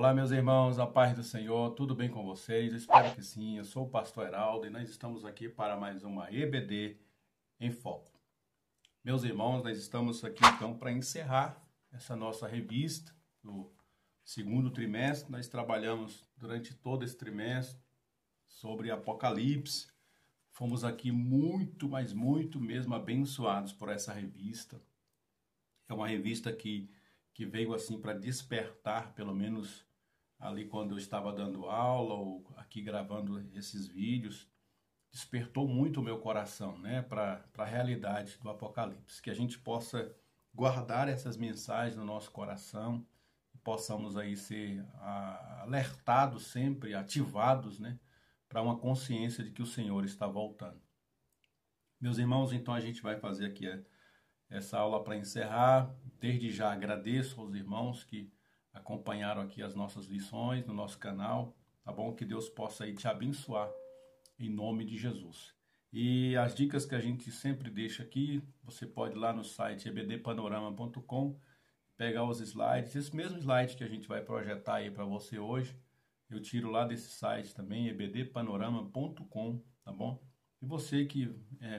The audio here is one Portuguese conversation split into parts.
Olá, meus irmãos, a paz do Senhor, tudo bem com vocês? Eu espero que sim. Eu sou o pastor Heraldo e nós estamos aqui para mais uma EBD em Foco. Meus irmãos, nós estamos aqui então para encerrar essa nossa revista do segundo trimestre. Nós trabalhamos durante todo esse trimestre sobre Apocalipse. Fomos aqui muito, mas muito mesmo abençoados por essa revista. É uma revista que veio assim para despertar, pelo menos ali quando eu estava dando aula ou aqui gravando esses vídeos, despertou muito o meu coração, né, para a realidade do Apocalipse. Que a gente possa guardar essas mensagens no nosso coração e possamos aí ser alertados sempre, ativados, né, para uma consciência de que o Senhor está voltando. Meus irmãos, então a gente vai fazer aqui essa aula para encerrar. Desde já agradeço aos irmãos que acompanharam aqui as nossas lições no nosso canal, tá bom? Que Deus possa aí te abençoar em nome de Jesus. E as dicas que a gente sempre deixa aqui, você pode ir lá no site ebdpanorama.com, pegar os slides, esse mesmo slide que a gente vai projetar aí para você hoje, eu tiro lá desse site também, ebdpanorama.com, tá bom? E você que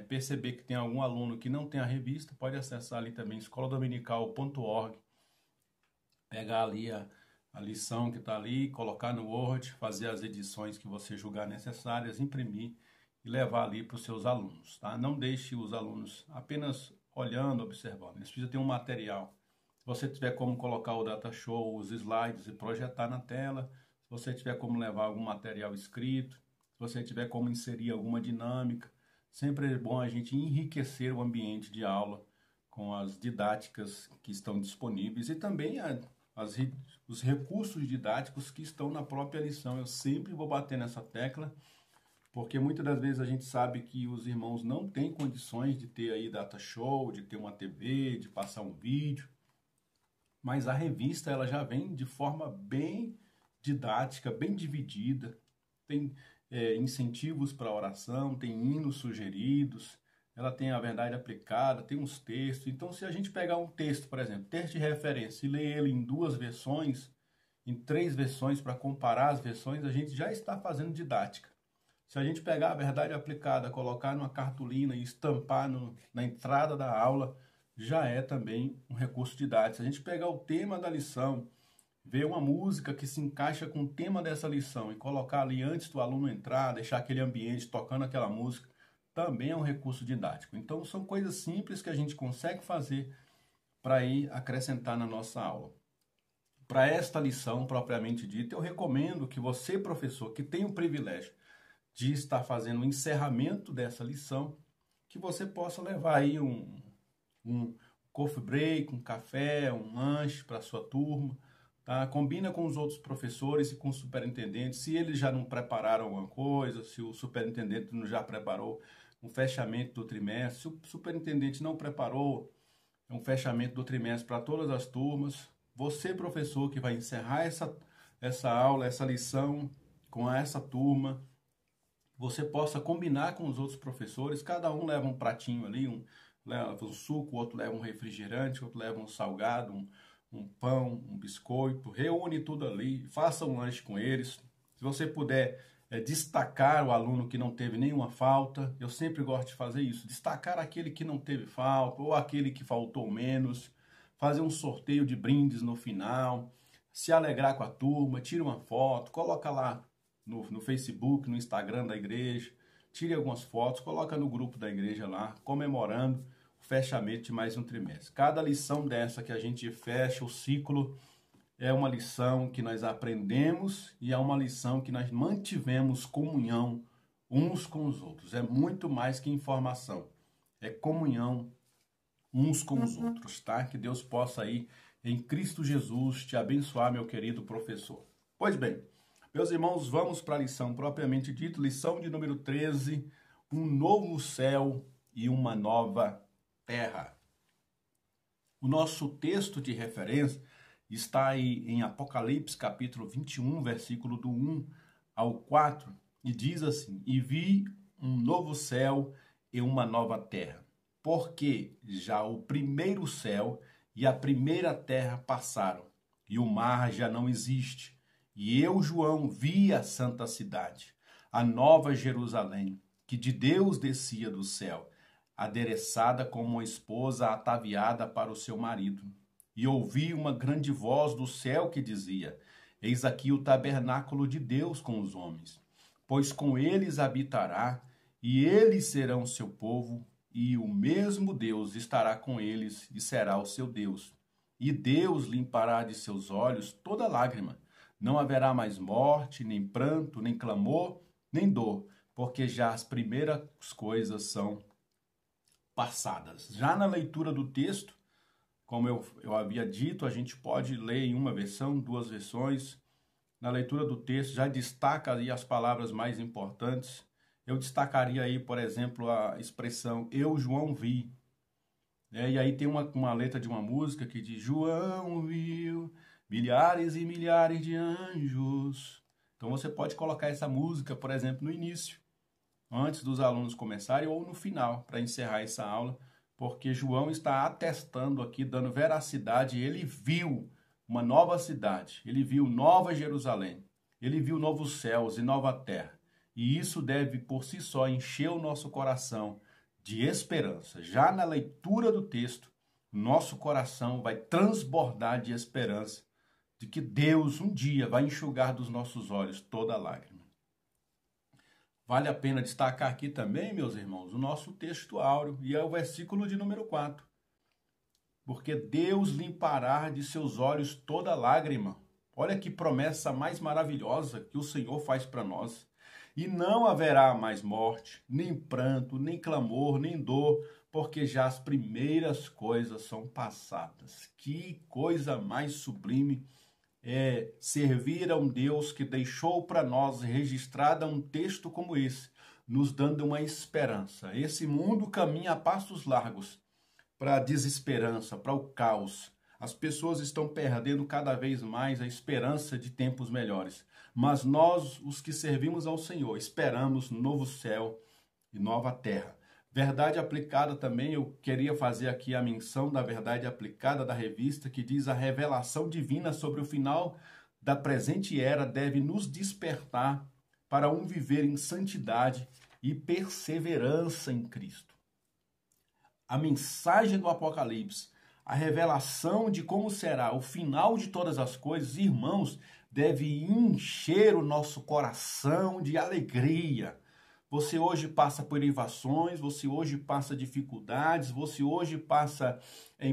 perceber que tem algum aluno que não tem a revista, pode acessar ali também, escoladominical.org, pegar ali a lição que está ali, colocar no Word, fazer as edições que você julgar necessárias, imprimir e levar ali para os seus alunos, tá? Não deixe os alunos apenas olhando, observando, eles precisam ter um material. Se você tiver como colocar o data show, os slides e projetar na tela, se você tiver como levar algum material escrito, se você tiver como inserir alguma dinâmica, sempre é bom a gente enriquecer o ambiente de aula com as didáticas que estão disponíveis e também os recursos didáticos que estão na própria lição. Eu sempre vou bater nessa tecla, porque muitas das vezes a gente sabe que os irmãos não têm condições de ter aí data show, de ter uma TV, de passar um vídeo, mas a revista ela já vem de forma bem didática, bem dividida, tem incentivos para oração, tem hinos sugeridos, ela tem a verdade aplicada, tem uns textos. Então, se a gente pegar um texto, por exemplo, texto de referência, e ler ele em 2 versões, em 3 versões, para comparar as versões, a gente já está fazendo didática. Se a gente pegar a verdade aplicada, colocar numa cartolina e estampar na entrada da aula, já é também um recurso didático. Se a gente pegar o tema da lição, ver uma música que se encaixa com o tema dessa lição e colocar ali antes do aluno entrar, deixar aquele ambiente tocando aquela música, também é um recurso didático. Então, são coisas simples que a gente consegue fazer para ir acrescentar na nossa aula. Para esta lição propriamente dita, eu recomendo que você, professor, que tem o privilégio de estar fazendo o encerramento dessa lição, que você possa levar aí um coffee break, um café, um lanche para a sua turma, tá? Combina com os outros professores e com o superintendente, se eles já não prepararam alguma coisa, se o superintendente não já preparou um fechamento do trimestre, se o superintendente não preparou um fechamento do trimestre para todas as turmas, você, professor, que vai encerrar essa aula, essa lição com essa turma, você possa combinar com os outros professores, cada um leva um pratinho ali, um leva um suco, o outro leva um refrigerante, o outro leva um salgado, um pão, um biscoito, reúne tudo ali, faça um lanche com eles. Se você puder destacar o aluno que não teve nenhuma falta, eu sempre gosto de fazer isso, destacar aquele que não teve falta ou aquele que faltou menos, fazer um sorteio de brindes no final, se alegrar com a turma, tira uma foto, coloca lá no Facebook, no Instagram da igreja, tire algumas fotos, coloca no grupo da igreja lá, comemorando o fechamento de mais um trimestre. Cada lição dessa que a gente fecha o ciclo é uma lição que nós aprendemos e é uma lição que nós mantivemos comunhão uns com os outros. É muito mais que informação, é comunhão uns com os outros, tá? Que Deus possa aí, em Cristo Jesus, te abençoar, meu querido professor. Pois bem, meus irmãos, vamos para a lição propriamente dita, lição de número 13, um novo céu e uma nova terra. O nosso texto de referência está aí em Apocalipse, capítulo 21, versículo do 1 ao 4, e diz assim: E vi um novo céu e uma nova terra, porque já o primeiro céu e a primeira terra passaram, e o mar já não existe. E eu, João, vi a santa cidade, a nova Jerusalém, que de Deus descia do céu, adereçada como uma esposa ataviada para o seu marido. E ouvi uma grande voz do céu que dizia: Eis aqui o tabernáculo de Deus com os homens, pois com eles habitará, e eles serão seu povo, e o mesmo Deus estará com eles e será o seu Deus. E Deus limpará de seus olhos toda lágrima. Não haverá mais morte, nem pranto, nem clamor, nem dor, porque já as primeiras coisas são passadas. Já na leitura do texto, como eu havia dito, a gente pode ler em uma versão, duas versões. Na leitura do texto já destaca aí as palavras mais importantes. Eu destacaria aí, por exemplo, a expressão eu, João, vi. E aí tem uma letra de uma música que diz: João viu milhares e milhares de anjos. Então você pode colocar essa música, por exemplo, no início, antes dos alunos começarem, ou no final, para encerrar essa aula, porque João está atestando aqui, dando veracidade. Ele viu uma nova cidade, ele viu Nova Jerusalém, ele viu novos céus e nova terra. E isso deve, por si só, encher o nosso coração de esperança. Já na leitura do texto, nosso coração vai transbordar de esperança de que Deus um dia vai enxugar dos nossos olhos toda lágrima. Vale a pena destacar aqui também, meus irmãos, o nosso texto áureo, e é o versículo de número 4. Porque Deus limpará de seus olhos toda lágrima. Olha que promessa mais maravilhosa que o Senhor faz para nós. E não haverá mais morte, nem pranto, nem clamor, nem dor, porque já as primeiras coisas são passadas. Que coisa mais sublime é servir a um Deus que deixou para nós registrada um texto como esse, nos dando uma esperança. Esse mundo caminha a passos largos para a desesperança, para o caos. As pessoas estão perdendo cada vez mais a esperança de tempos melhores. Mas nós, os que servimos ao Senhor, esperamos novo céu e nova terra. Verdade aplicada também, eu queria fazer aqui a menção da verdade aplicada da revista, que diz: a revelação divina sobre o final da presente era deve nos despertar para um viver em santidade e perseverança em Cristo. A mensagem do Apocalipse, a revelação de como será o final de todas as coisas, irmãos, deve encher o nosso coração de alegria. Você hoje passa por privações, você hoje passa dificuldades, você hoje passa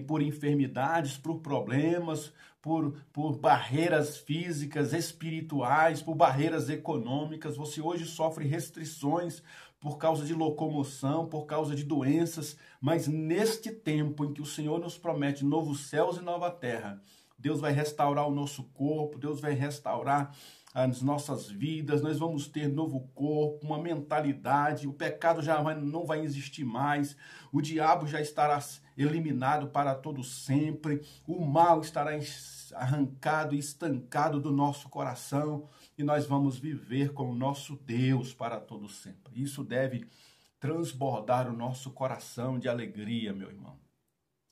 por enfermidades, por problemas, por barreiras físicas, espirituais, por barreiras econômicas. Você hoje sofre restrições por causa de locomoção, por causa de doenças. Mas neste tempo em que o Senhor nos promete novos céus e nova terra, Deus vai restaurar o nosso corpo, Deus vai restaurar as nossas vidas, nós vamos ter novo corpo, uma mentalidade, o pecado não vai existir mais, o diabo já estará eliminado para todo sempre, o mal estará arrancado e estancado do nosso coração, e nós vamos viver com o nosso Deus para todo sempre. Isso deve transbordar o nosso coração de alegria, meu irmão.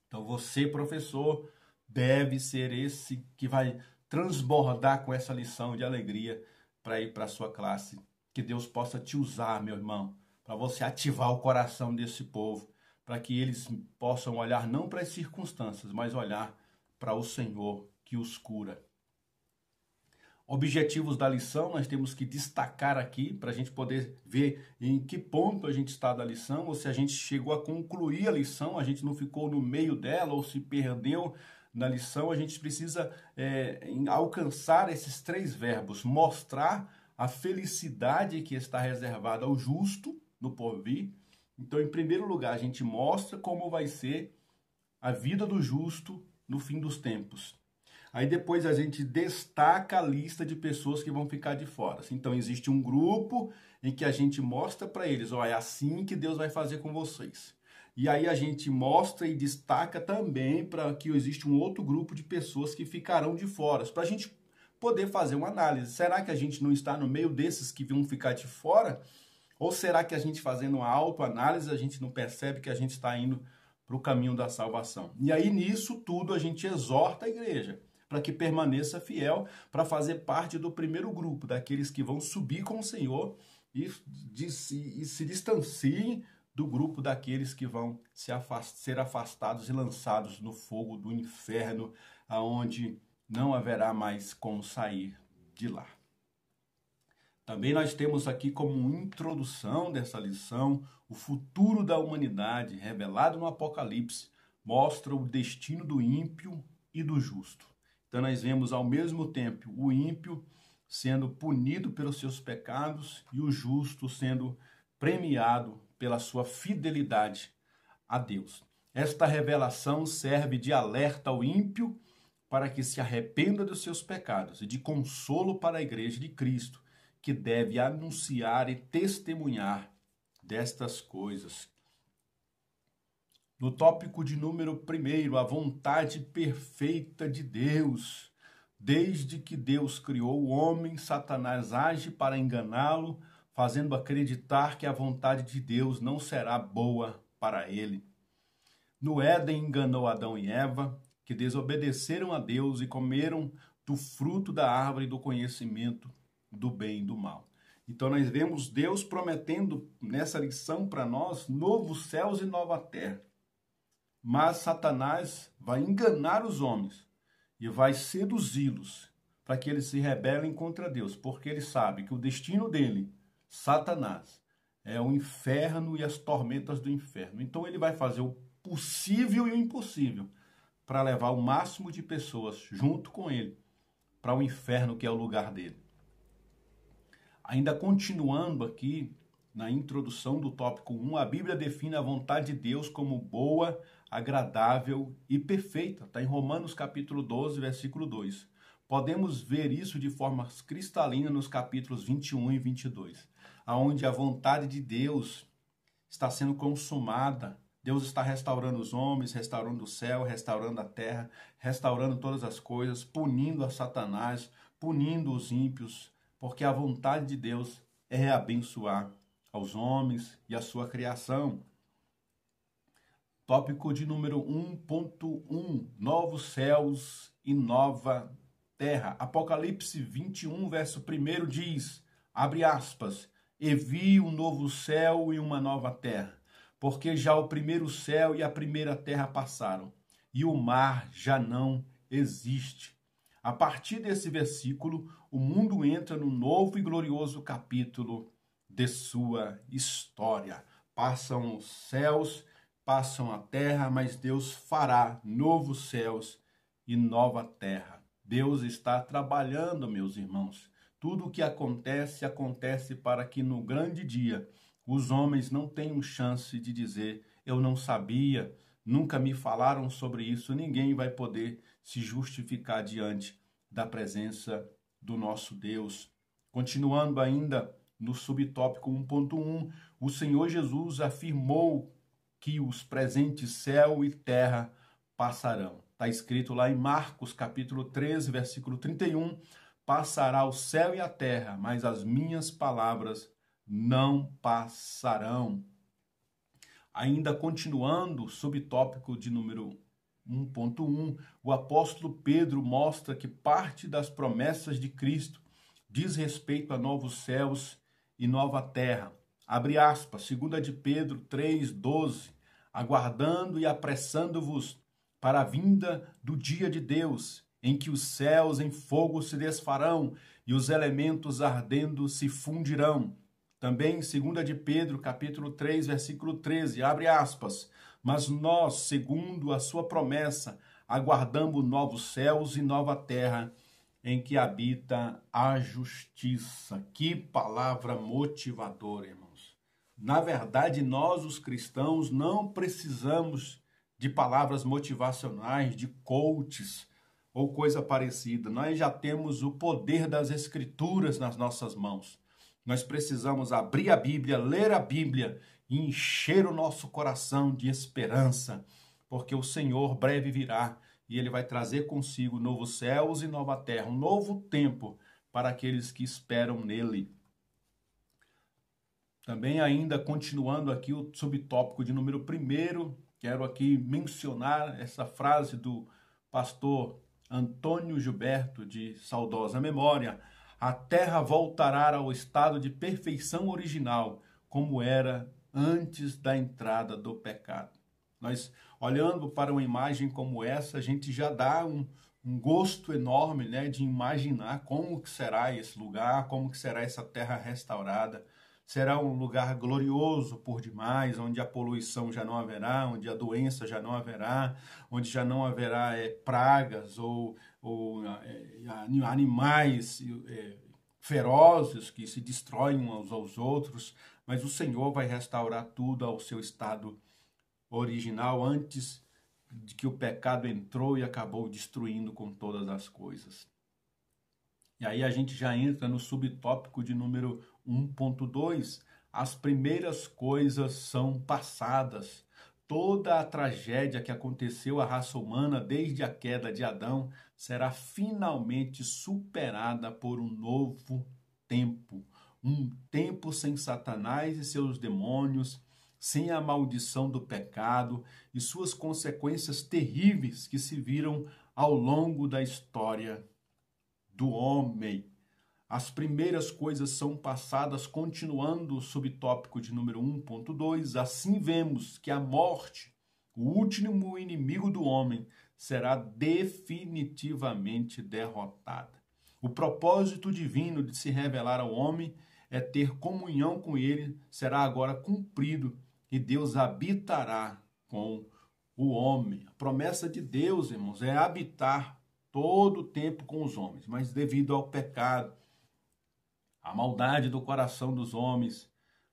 Então você, professor, deve ser esse que vai transbordar com essa lição de alegria para ir para a sua classe. Que Deus possa te usar, meu irmão, para você ativar o coração desse povo, para que eles possam olhar não para as circunstâncias, mas olhar para o Senhor que os cura. Objetivos da lição nós temos que destacar aqui para a gente poder ver em que ponto a gente está da lição, ou se a gente chegou a concluir a lição, a gente não ficou no meio dela ou se perdeu na lição. A gente precisa alcançar esses 3 verbos: mostrar a felicidade que está reservada ao justo no porvir. Então, em primeiro lugar, a gente mostra como vai ser a vida do justo no fim dos tempos. Aí depois a gente destaca a lista de pessoas que vão ficar de fora. Então existe um grupo em que a gente mostra para eles: ó, é assim que Deus vai fazer com vocês. E aí a gente mostra e destaca também para que existe um outro grupo de pessoas que ficarão de fora, para a gente poder fazer uma análise. Será que a gente não está no meio desses que vão ficar de fora? Ou será que a gente, fazendo uma autoanálise, a gente não percebe que a gente está indo para o caminho da salvação? E aí nisso tudo a gente exorta a igreja para que permaneça fiel, para fazer parte do primeiro grupo, daqueles que vão subir com o Senhor e se distanciem do grupo daqueles que vão ser afastados e lançados no fogo do inferno, aonde não haverá mais como sair de lá. Também nós temos aqui como introdução dessa lição o futuro da humanidade revelado no Apocalipse, mostra o destino do ímpio e do justo. Então nós vemos ao mesmo tempo o ímpio sendo punido pelos seus pecados e o justo sendo premiado pela sua fidelidade a Deus. Esta revelação serve de alerta ao ímpio para que se arrependa dos seus pecados e de consolo para a igreja de Cristo, que deve anunciar e testemunhar destas coisas. No tópico de número 1, a vontade perfeita de Deus. Desde que Deus criou o homem, Satanás age para enganá-lo, fazendo acreditar que a vontade de Deus não será boa para ele. No Éden enganou Adão e Eva, que desobedeceram a Deus e comeram do fruto da árvore do conhecimento do bem e do mal. Então nós vemos Deus prometendo nessa lição para nós novos céus e nova terra. Mas Satanás vai enganar os homens e vai seduzi-los para que eles se rebelem contra Deus, porque ele sabe que o destino dele, Satanás, é o inferno e as tormentas do inferno. Então ele vai fazer o possível e o impossível para levar o máximo de pessoas junto com ele para o inferno, que é o lugar dele. Ainda continuando aqui na introdução do tópico 1, a Bíblia define a vontade de Deus como boa, agradável e perfeita. Está em Romanos capítulo 12, versículo 2. Podemos ver isso de forma cristalina nos capítulos 21 e 22, onde a vontade de Deus está sendo consumada. Deus está restaurando os homens, restaurando o céu, restaurando a terra, restaurando todas as coisas, punindo a Satanás, punindo os ímpios, porque a vontade de Deus é abençoar aos homens e a sua criação. Tópico de número 1.1, novos céus e nova terra. Apocalipse 21, verso 1 diz, abre aspas, e vi um novo céu e uma nova terra, porque já o primeiro céu e a primeira terra passaram, e o mar já não existe. A partir desse versículo, o mundo entra num novo e glorioso capítulo de sua história. Passam os céus, passam a terra, mas Deus fará novos céus e nova terra. Deus está trabalhando, meus irmãos. Tudo o que acontece, acontece para que no grande dia os homens não tenham chance de dizer, eu não sabia, nunca me falaram sobre isso. Ninguém vai poder se justificar diante da presença do nosso Deus. Continuando ainda no subtópico 1.1, o Senhor Jesus afirmou que os presentes céu e terra passarão. Está escrito lá em Marcos, capítulo 13, versículo 31, passará o céu e a terra, mas as minhas palavras não passarão. Ainda continuando, subtópico de número 1.1, o apóstolo Pedro mostra que parte das promessas de Cristo diz respeito a novos céus e nova terra. Abre aspas, 2 de Pedro 3,12, aguardando e apressando-vos para a vinda do dia de Deus, em que os céus em fogo se desfarão e os elementos ardendo se fundirão. Também 2 de Pedro, capítulo 3, versículo 13, abre aspas, mas nós, segundo a sua promessa, aguardamos novos céus e nova terra, em que habita a justiça. Que palavra motivadora, irmãos. Na verdade, nós, os cristãos, não precisamos de palavras motivacionais, de coaches ou coisa parecida. Nós já temos o poder das Escrituras nas nossas mãos. Nós precisamos abrir a Bíblia, ler a Bíblia e encher o nosso coração de esperança, porque o Senhor breve virá e Ele vai trazer consigo novos céus e nova terra, um novo tempo para aqueles que esperam nele. Também ainda continuando aqui o subtópico de número 1, quero aqui mencionar essa frase do pastor Antônio Gilberto, de saudosa memória, a terra voltará ao estado de perfeição original, como era antes da entrada do pecado. Nós, olhando para uma imagem como essa, a gente já dá um gosto enorme, né, de imaginar como que será esse lugar, como que será essa terra restaurada. Será um lugar glorioso por demais, onde a poluição já não haverá, onde a doença já não haverá, onde já não haverá pragas ou animais ferozes que se destroem uns aos outros, mas o Senhor vai restaurar tudo ao seu estado original antes de que o pecado entrou e acabou destruindo com todas as coisas. E aí a gente já entra no subtópico de número 1.2. As primeiras coisas são passadas. Toda a tragédia que aconteceu à raça humana desde a queda de Adão será finalmente superada por um novo tempo. Um tempo sem Satanás e seus demônios, sem a maldição do pecado e suas consequências terríveis que se viram ao longo da história do homem. As primeiras coisas são passadas, continuando o subtópico de número 1.2. Assim vemos que a morte, o último inimigo do homem, será definitivamente derrotada. O propósito divino de se revelar ao homem é ter comunhão com ele, será agora cumprido e Deus habitará com o homem. A promessa de Deus, irmãos, é habitar todo o tempo com os homens, mas devido ao pecado, a maldade do coração dos homens,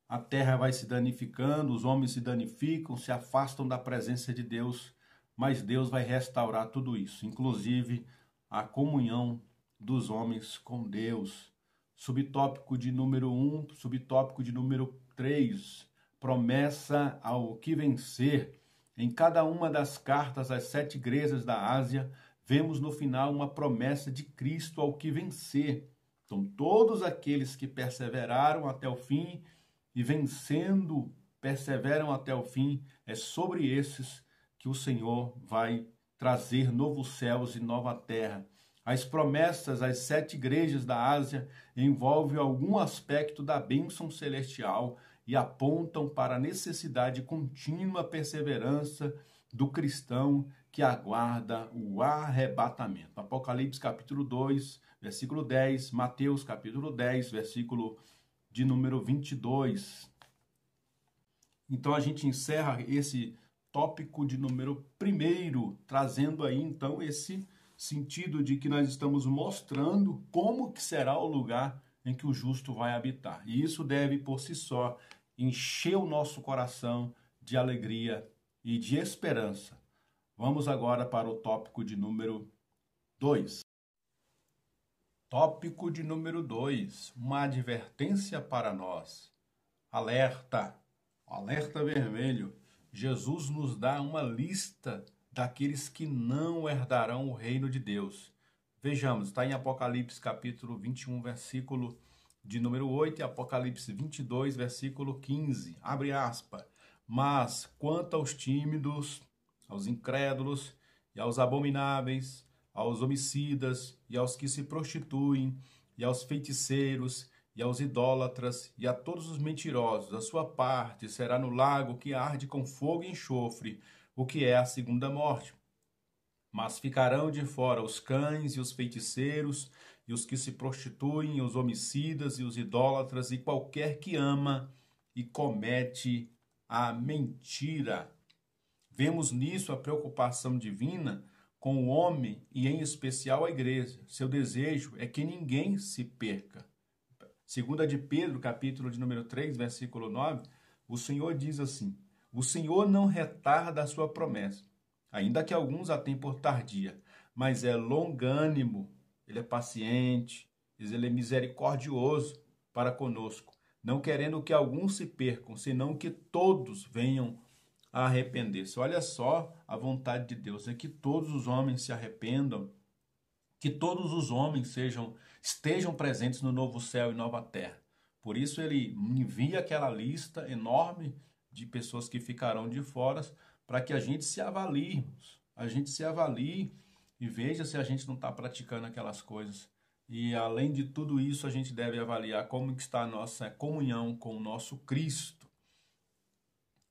a terra vai se danificando, os homens se danificam, se afastam da presença de Deus, mas Deus vai restaurar tudo isso, inclusive a comunhão dos homens com Deus. Subtópico de número 1, subtópico de número 3, promessa ao que vencer. Em cada uma das cartas às 7 igrejas da Ásia, vemos no final uma promessa de Cristo ao que vencer. Então, todos aqueles que perseveraram até o fim e vencendo, perseveram até o fim, é sobre esses que o Senhor vai trazer novos céus e nova terra. As promessas às 7 igrejas da Ásia envolvem algum aspecto da bênção celestial e apontam para a necessidade de contínua perseverança do cristão que aguarda o arrebatamento. Apocalipse capítulo 2, versículo 10, Mateus capítulo 10, versículo de número 22. Então a gente encerra esse tópico de número 1, trazendo aí então esse sentido de que nós estamos mostrando como que será o lugar em que o justo vai habitar. E isso deve por si só encher o nosso coração de alegria e de esperança. Vamos agora para o tópico de número 2. Tópico de número 2, uma advertência para nós. Alerta, alerta vermelho. Jesus nos dá uma lista daqueles que não herdarão o reino de Deus. Vejamos, está em Apocalipse capítulo 21, versículo de número 8 e Apocalipse 22, versículo 15. Abre aspas. Mas quanto aos tímidos, aos incrédulos e aos abomináveis, aos homicidas e aos que se prostituem, e aos feiticeiros, e aos idólatras, e a todos os mentirosos, a sua parte será no lago que arde com fogo e enxofre, o que é a segunda morte. Mas ficarão de fora os cães e os feiticeiros, e os que se prostituem, e os homicidas e os idólatras, e qualquer que ama e comete a mentira. Vemos nisso a preocupação divina com o homem e, em especial, a igreja. Seu desejo é que ninguém se perca. Segunda de Pedro, capítulo de número 3, versículo 9, o Senhor diz assim: o Senhor não retarda a sua promessa, ainda que alguns a tenham por tardia, mas é longânimo, ele é paciente, ele é misericordioso para conosco, não querendo que alguns se percam, senão que todos venham a arrepender-se. Olha só, a vontade de Deus é que todos os homens se arrependam, que todos os homens estejam presentes no novo céu e nova terra. Por isso ele envia aquela lista enorme de pessoas que ficarão de fora, para que a gente se avalie e veja se a gente não está praticando aquelas coisas. E além de tudo isso, a gente deve avaliar como que está a nossa comunhão com o nosso Cristo.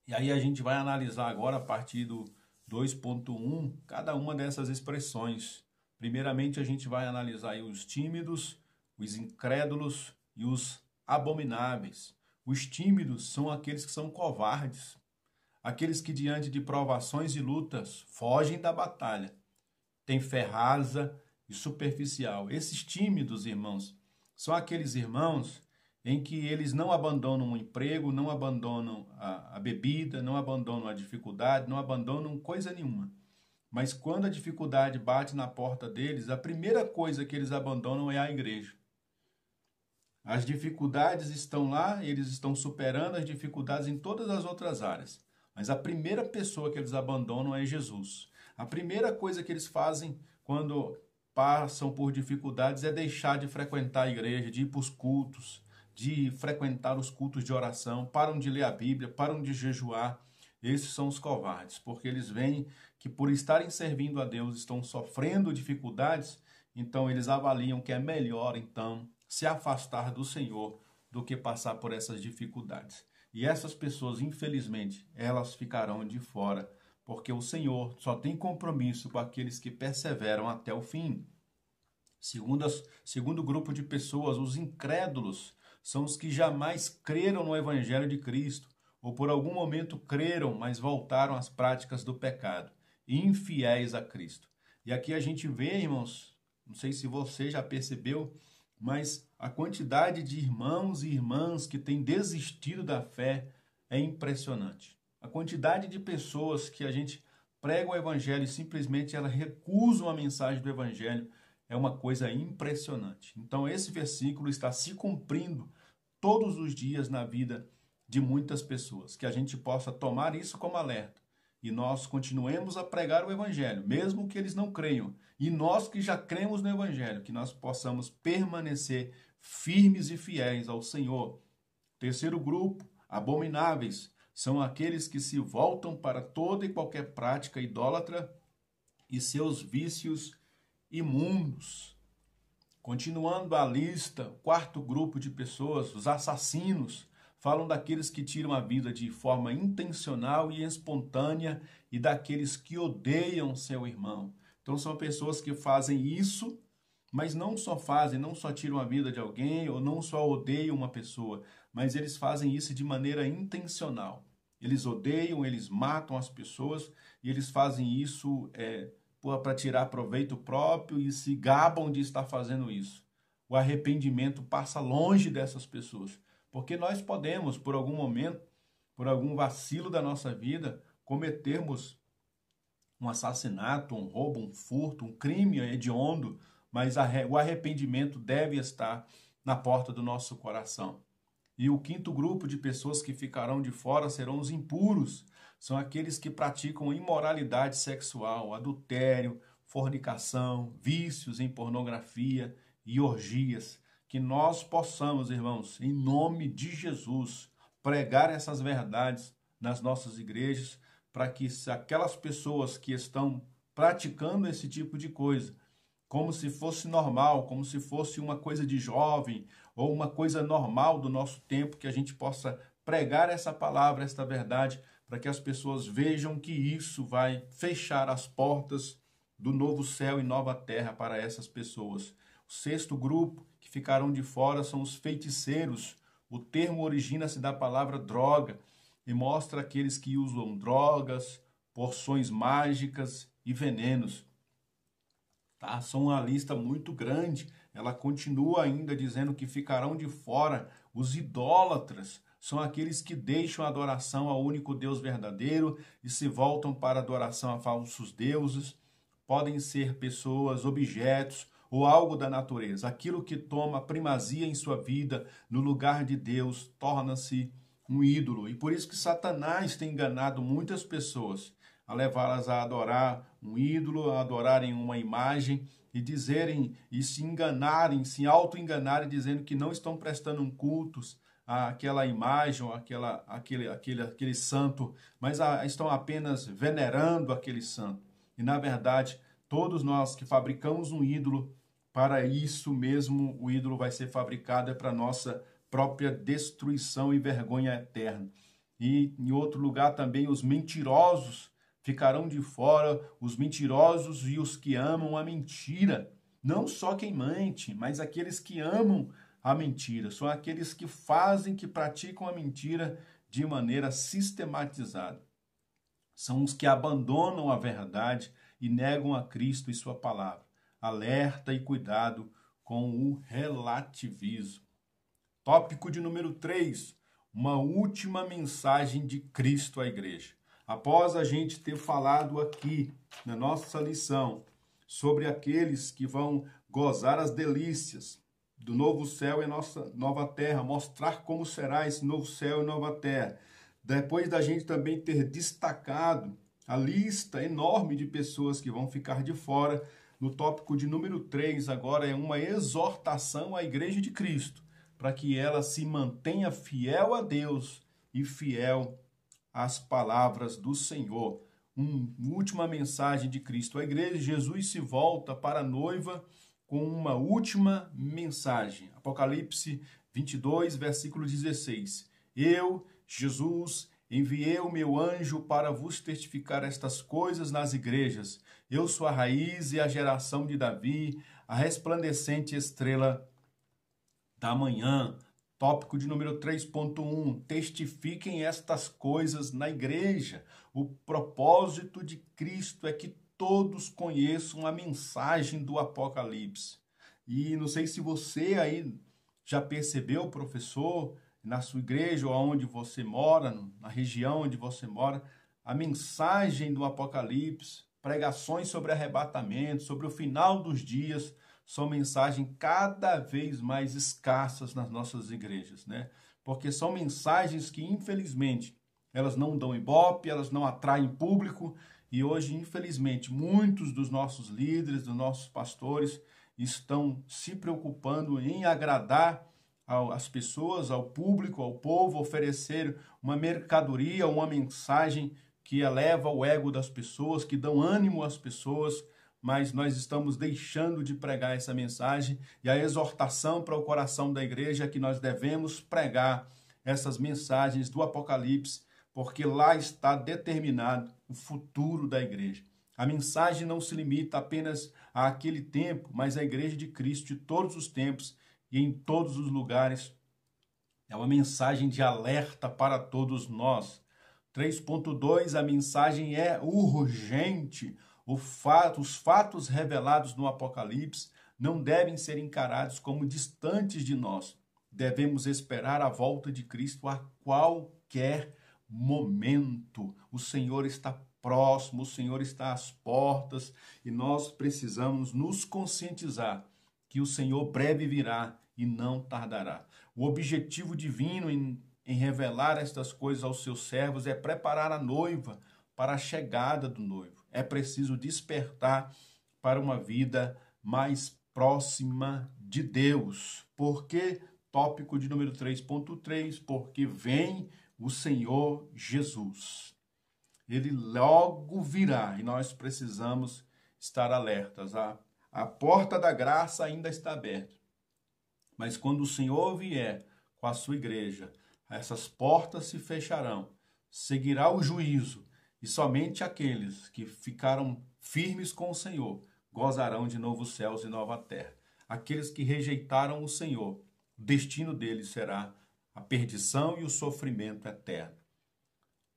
E aí a gente vai analisar agora, a partir do 2.1, cada uma dessas expressões. Primeiramente, a gente vai analisar aí os tímidos, os incrédulos e os abomináveis. Os tímidos são aqueles que são covardes, aqueles que diante de provações e lutas fogem da batalha, têm fé rasa e superficial. Esses tímidos, irmãos, são aqueles irmãos em que eles não abandonam o emprego, não abandonam a bebida, não abandonam a dificuldade, não abandonam coisa nenhuma. Mas quando a dificuldade bate na porta deles, a primeira coisa que eles abandonam é a igreja. As dificuldades estão lá, eles estão superando as dificuldades em todas as outras áreas. Mas a primeira pessoa que eles abandonam é Jesus. A primeira coisa que eles fazem quando passam por dificuldades é deixar de frequentar a igreja, de ir para os cultos, de frequentar os cultos de oração, param de ler a Bíblia, param de jejuar. Esses são os covardes, porque eles veem que por estarem servindo a Deus estão sofrendo dificuldades, então eles avaliam que é melhor, então, se afastar do Senhor do que passar por essas dificuldades. E essas pessoas, infelizmente, elas ficarão de fora, porque o Senhor só tem compromisso com aqueles que perseveram até o fim. Segundo grupo de pessoas, os incrédulos, são os que jamais creram no Evangelho de Cristo, ou por algum momento creram, mas voltaram às práticas do pecado, infiéis a Cristo. E aqui a gente vê, irmãos, não sei se você já percebeu, mas a quantidade de irmãos e irmãs que têm desistido da fé é impressionante. A quantidade de pessoas que a gente prega o Evangelho e simplesmente elas recusam a mensagem do Evangelho é uma coisa impressionante. Então esse versículo está se cumprindo todos os dias na vida de muitas pessoas. Que a gente possa tomar isso como alerta. E nós continuemos a pregar o Evangelho, mesmo que eles não creiam. E nós que já cremos no Evangelho, que nós possamos permanecer firmes e fiéis ao Senhor. Terceiro grupo, abomináveis, são aqueles que se voltam para toda e qualquer prática idólatra e seus vícios imundos. Continuando a lista, quarto grupo de pessoas, os assassinos, falam daqueles que tiram a vida de forma intencional e espontânea e daqueles que odeiam seu irmão. Então são pessoas que fazem isso, mas não só tiram a vida de alguém ou não só odeiam uma pessoa, mas eles fazem isso de maneira intencional. Eles odeiam, eles matam as pessoas e eles fazem isso para tirar proveito próprio e se gabam de estar fazendo isso. O arrependimento passa longe dessas pessoas. Porque nós podemos, por algum momento, por algum vacilo da nossa vida, cometermos um assassinato, um roubo, um furto, um crime hediondo, mas o arrependimento deve estar na porta do nosso coração. E o quinto grupo de pessoas que ficarão de fora serão os impuros. São aqueles que praticam imoralidade sexual, adultério, fornicação, vícios em pornografia e orgias. Que nós possamos, irmãos, em nome de Jesus, pregar essas verdades nas nossas igrejas, para que aquelas pessoas que estão praticando esse tipo de coisa, como se fosse normal, como se fosse uma coisa de jovem, ou uma coisa normal do nosso tempo, que a gente possa pregar essa palavra, esta verdade, para que as pessoas vejam que isso vai fechar as portas do novo céu e nova terra para essas pessoas. O sexto grupo que ficarão de fora são os feiticeiros. O termo origina-se da palavra droga e mostra aqueles que usam drogas, porções mágicas e venenos. Tá? São uma lista muito grande. Ela continua ainda dizendo que ficarão de fora os idólatras. São aqueles que deixam a adoração ao único Deus verdadeiro e se voltam para a adoração a falsos deuses. Podem ser pessoas, objetos ou algo da natureza. Aquilo que toma primazia em sua vida no lugar de Deus torna-se um ídolo. E por isso que Satanás tem enganado muitas pessoas a levá-las a adorar um ídolo, a adorarem uma imagem e dizerem e se enganarem, se auto-enganarem, dizendo que não estão prestando cultos àquela imagem ou aquele santo, mas estão apenas venerando aquele santo. E na verdade Todos nós que fabricamos um ídolo, para isso mesmo o ídolo vai ser fabricado, é para nossa própria destruição e vergonha eterna. E em outro lugar também os mentirosos ficarão de fora, os mentirosos e os que amam a mentira. Não só quem mente, mas aqueles que amam a mentira. São aqueles que fazem, que praticam a mentira de maneira sistematizada. São os que abandonam a verdade e negam a Cristo e sua palavra. Alerta e cuidado com o relativismo. Tópico de número 3. Uma última mensagem de Cristo à igreja. Após a gente ter falado aqui na nossa lição sobre aqueles que vão gozar as delícias do novo céu e nossa nova terra, mostrar como será esse novo céu e nova terra. Depois da gente também ter destacado a lista enorme de pessoas que vão ficar de fora, no tópico de número 3, agora é uma exortação à Igreja de Cristo, para que ela se mantenha fiel a Deus e fiel às palavras do Senhor. Uma última mensagem de Cristo à igreja. Jesus se volta para a noiva com uma última mensagem. Apocalipse 22, versículo 16. Eu, Jesus, enviei o meu anjo para vos testificar estas coisas nas igrejas. Eu sou a raiz e a geração de Davi, a resplandecente estrela da manhã. Tópico de número 3.1. Testifiquem estas coisas na igreja. O propósito de Cristo é que todos conheçam a mensagem do Apocalipse. E não sei se você aí já percebeu, professor, na sua igreja ou onde você mora, na região onde você mora, a mensagem do Apocalipse, pregações sobre arrebatamento, sobre o final dos dias, são mensagens cada vez mais escassas nas nossas igrejas, né? Porque são mensagens que, infelizmente, elas não dão ibope, elas não atraem público, e hoje, infelizmente, muitos dos nossos líderes, dos nossos pastores, estão se preocupando em agradar às pessoas, ao público, ao povo, oferecer uma mercadoria, uma mensagem que eleva o ego das pessoas, que dão ânimo às pessoas, mas nós estamos deixando de pregar essa mensagem, e a exortação para o coração da igreja é que nós devemos pregar essas mensagens do Apocalipse, porque lá está determinado o futuro da igreja. A mensagem não se limita apenas àquele tempo, mas à igreja de Cristo de todos os tempos e em todos os lugares. É uma mensagem de alerta para todos nós. 3.2, a mensagem é urgente. Os fatos revelados no Apocalipse não devem ser encarados como distantes de nós. Devemos esperar a volta de Cristo a qualquer momento. O Senhor está próximo, o Senhor está às portas e nós precisamos nos conscientizar que o Senhor breve virá e não tardará. O objetivo divino em revelar estas coisas aos seus servos é preparar a noiva para a chegada do noivo. É preciso despertar para uma vida mais próxima de Deus. Por que? Tópico de número 3.3, porque vem o Senhor Jesus. Ele logo virá e nós precisamos estar alertas. A porta da graça ainda está aberta. Mas quando o Senhor vier com a sua igreja, essas portas se fecharão, seguirá o juízo, e somente aqueles que ficaram firmes com o Senhor gozarão de novos céus e nova terra. Aqueles que rejeitaram o Senhor, o destino deles será a perdição e o sofrimento eterno.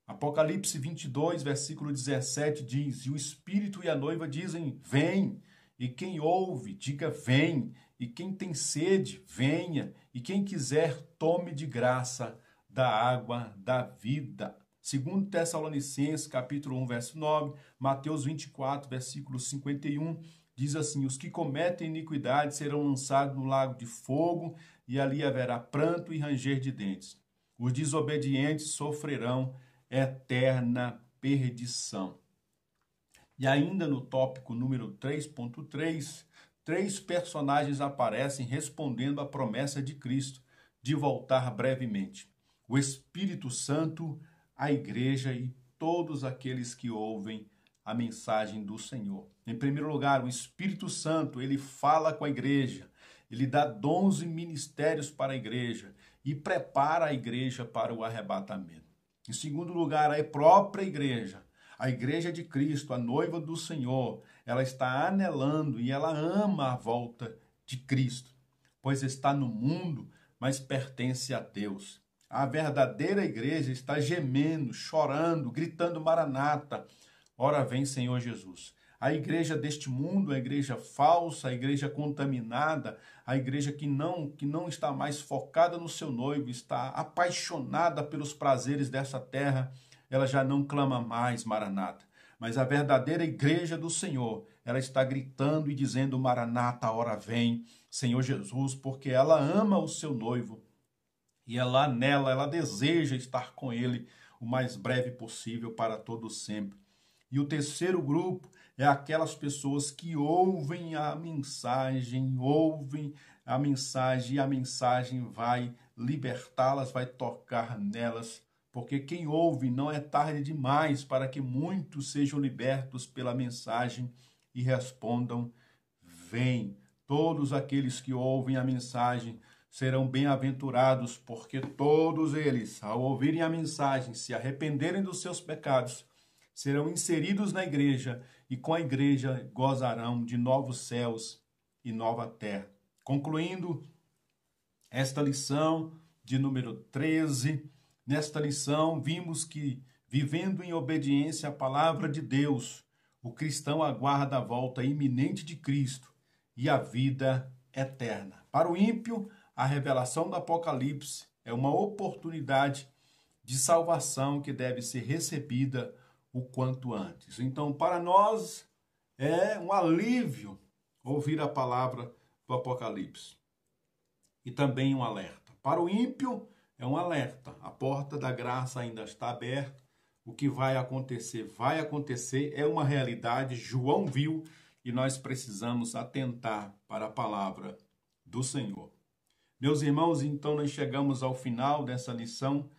Apocalipse 22, versículo 17 diz: E o Espírito e a noiva dizem, vem. E quem ouve, diga, vem. E quem tem sede, venha. E quem quiser, tome de graça da água da vida. Segundo Tessalonicenses, capítulo 1, verso 9, Mateus 24, versículo 51, diz assim: Os que cometem iniquidade serão lançados no lago de fogo, e ali haverá pranto e ranger de dentes. Os desobedientes sofrerão eterna perdição. E ainda no tópico número 3.3, 3 personagens aparecem respondendo à promessa de Cristo de voltar brevemente: o Espírito Santo, a igreja e todos aqueles que ouvem a mensagem do Senhor. Em primeiro lugar, o Espírito Santo, ele fala com a igreja, ele dá dons e ministérios para a igreja e prepara a igreja para o arrebatamento. Em segundo lugar, a própria igreja, a igreja de Cristo, a noiva do Senhor, ela está anelando e ela ama a volta de Cristo, pois está no mundo, mas pertence a Deus. A verdadeira igreja está gemendo, chorando, gritando Maranata, ora vem Senhor Jesus. A igreja deste mundo, a igreja falsa, a igreja contaminada, a igreja que não está mais focada no seu noivo, está apaixonada pelos prazeres dessa terra, ela já não clama mais Maranata. Mas a verdadeira igreja do Senhor, ela está gritando e dizendo Maranata, ora vem Senhor Jesus, porque ela ama o seu noivo e ela deseja estar com ele o mais breve possível para todo sempre. E o terceiro grupo é aquelas pessoas que ouvem a mensagem e a mensagem vai libertá-las, vai tocar nelas, porque quem ouve não é tarde demais para que muitos sejam libertos pela mensagem e respondam, vem. Todos aqueles que ouvem a mensagem serão bem-aventurados, porque todos eles, ao ouvirem a mensagem, se arrependerem dos seus pecados, serão inseridos na igreja e com a igreja gozarão de novos céus e nova terra. Concluindo esta lição de número 13, nesta lição vimos que, vivendo em obediência à palavra de Deus, o cristão aguarda a volta iminente de Cristo e a vida eterna. Para o ímpio, a revelação do Apocalipse é uma oportunidade de salvação que deve ser recebida o quanto antes. Então, para nós, é um alívio ouvir a palavra do Apocalipse. E também um alerta. Para o ímpio, é um alerta. A porta da graça ainda está aberta. O que vai acontecer, é uma realidade. João viu e nós precisamos atentar para a palavra do Senhor. Meus irmãos, então nós chegamos ao final dessa lição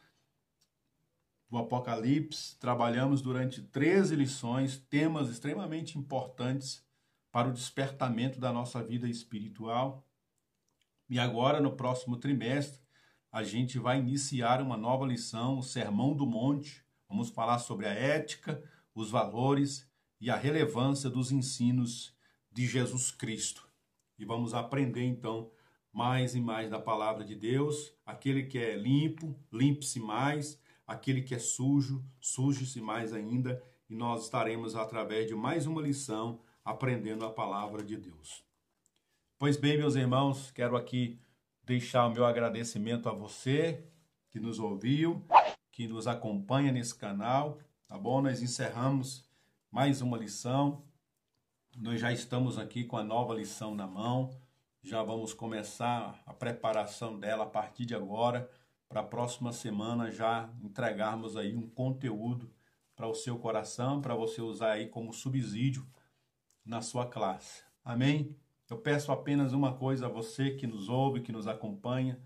do Apocalipse. Trabalhamos durante 13 lições, temas extremamente importantes para o despertamento da nossa vida espiritual. E agora, no próximo trimestre, a gente vai iniciar uma nova lição, o Sermão do Monte. Vamos falar sobre a ética, os valores e a relevância dos ensinos de Jesus Cristo. E vamos aprender, então, mais e mais da palavra de Deus. Aquele que é limpo, limpe-se mais. Aquele que é sujo, suje-se mais ainda, e nós estaremos, através de mais uma lição, aprendendo a palavra de Deus. Pois bem, meus irmãos, quero aqui deixar o meu agradecimento a você que nos ouviu, que nos acompanha nesse canal, tá bom? Nós encerramos mais uma lição, nós já estamos aqui com a nova lição na mão, já vamos começar a preparação dela a partir de agora, para a próxima semana já entregarmos aí um conteúdo para o seu coração, para você usar aí como subsídio na sua classe. Amém? Eu peço apenas uma coisa a você que nos ouve, que nos acompanha.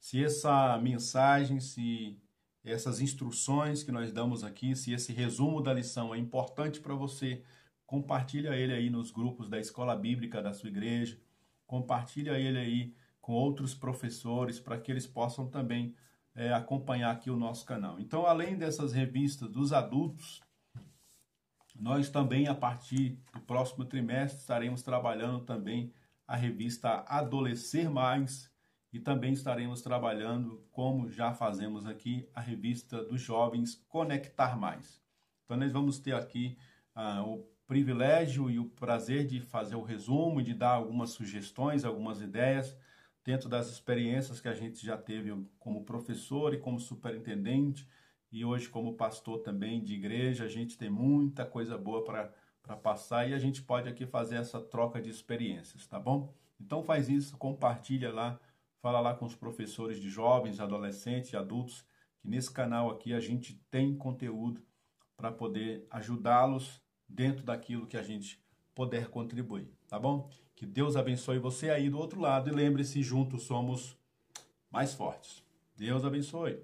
Se essa mensagem, se essas instruções que nós damos aqui, se esse resumo da lição é importante para você, compartilha ele aí nos grupos da Escola Bíblica da sua igreja, compartilha ele aí com outros professores, para que eles possam também acompanhar aqui o nosso canal. Então, além dessas revistas dos adultos, nós também, a partir do próximo trimestre, estaremos trabalhando também a revista Adolescer Mais e também estaremos trabalhando, como já fazemos aqui, a revista dos jovens Conectar Mais. Então, nós vamos ter aqui o privilégio e o prazer de fazer o resumo, de dar algumas sugestões, algumas ideias, dentro das experiências que a gente já teve como professor e como superintendente, e hoje como pastor também de igreja. A gente tem muita coisa boa para passar e a gente pode aqui fazer essa troca de experiências, tá bom? Então faz isso, compartilha lá, fala lá com os professores de jovens, adolescentes e adultos, que nesse canal aqui a gente tem conteúdo para poder ajudá-los dentro daquilo que a gente puder contribuir, tá bom? Que Deus abençoe você aí do outro lado e lembre-se, juntos somos mais fortes. Deus abençoe.